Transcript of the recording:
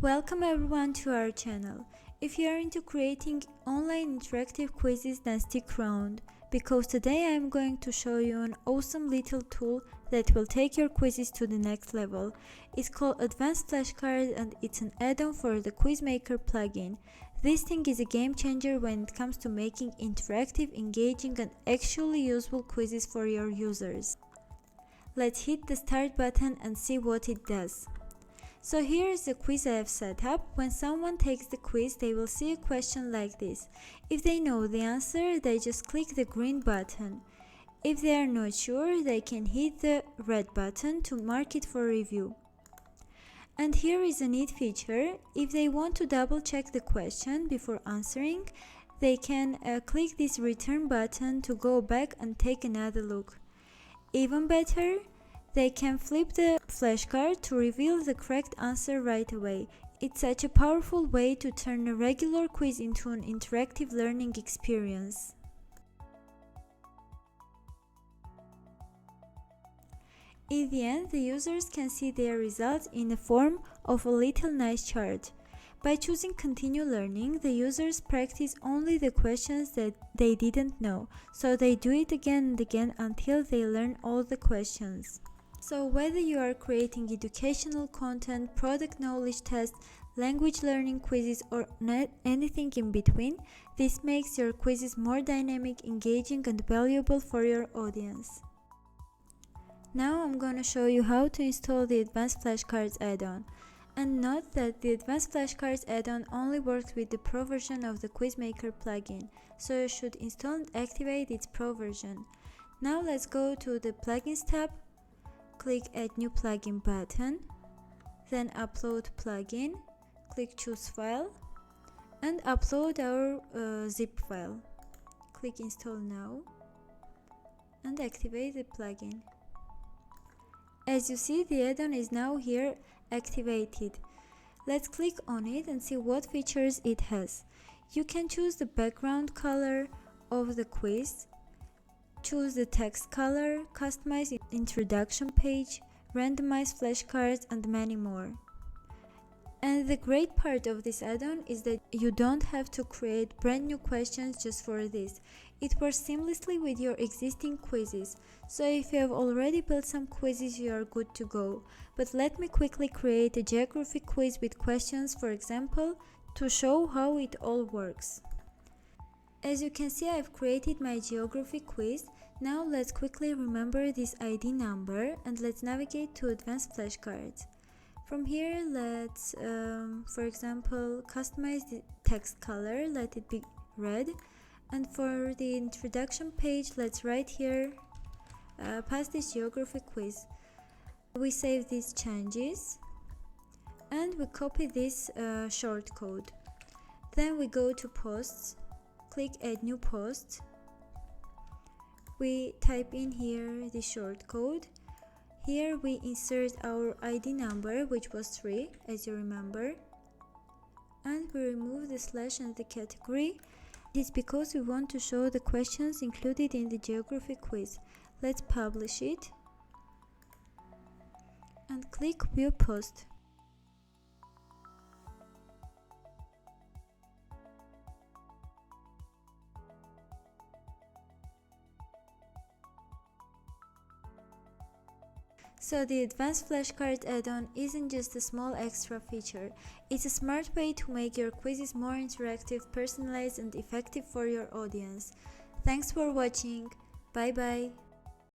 Welcome everyone to our channel. If you are into creating online interactive quizzes, then stick around, because today I am going to show you an awesome little tool that will take your quizzes to the next level. It's called Advanced Flashcards and it's an add-on for the Quiz Maker plugin. This thing is a game changer when it comes to making interactive, engaging and actually useful quizzes for your users. Let's hit the start button and see what it does. So here is the quiz I have set up. When someone takes the quiz, they will see a question like this. If they know the answer, they just click the green button. If they are not sure, they can hit the red button to mark it for review. And here is a neat feature. If they want to double check the question before answering, they can click this return button to go back and take another look. Even better, they can flip the flashcard to reveal the correct answer right away. It's such a powerful way to turn a regular quiz into an interactive learning experience. In the end, the users can see their results in the form of a little nice chart. By choosing continue learning, the users practice only the questions that they didn't know, so they do it again and again until they learn all the questions. So whether you are creating educational content, product knowledge tests, language learning quizzes or anything in between, this makes your quizzes more dynamic, engaging and valuable for your audience. Now I'm going to show you how to install the Advanced Flashcards add-on. And note that the Advanced Flashcards add-on only works with the Pro version of the Quiz Maker plugin, so you should install and activate its Pro version. Now let's go to the Plugins tab. Click Add New Plugin button, then Upload Plugin, click Choose File, and upload our zip file. Click Install Now, and activate the plugin. As you see, the add-on is now here activated. Let's click on it and see what features it has. You can choose the background color of the quiz, choose the text color, customize introduction page, randomize flashcards and many more. And the great part of this add-on is that you don't have to create brand new questions just for this. It works seamlessly with your existing quizzes. So if you have already built some quizzes, you are good to go. But let me quickly create a geography quiz with questions, for example, to show how it all works. As you can see, I've created my geography quiz. Now let's quickly remember this ID number and let's navigate to Advanced Flashcards. From here, let's, for example, customize the text color, let it be red. And for the introduction page, let's write here, pass this geography quiz. We save these changes and we copy this shortcode. Then we go to posts. Click Add New Post. We type in here the shortcode. Here we insert our ID number, which was 3, as you remember. And we remove the slash and the category. It's because we want to show the questions included in the geography quiz. Let's publish it. And click View Post. So the Advanced Flashcards add-on isn't just a small extra feature, it's a smart way to make your quizzes more interactive, personalized and effective for your audience. Thanks for watching, bye bye!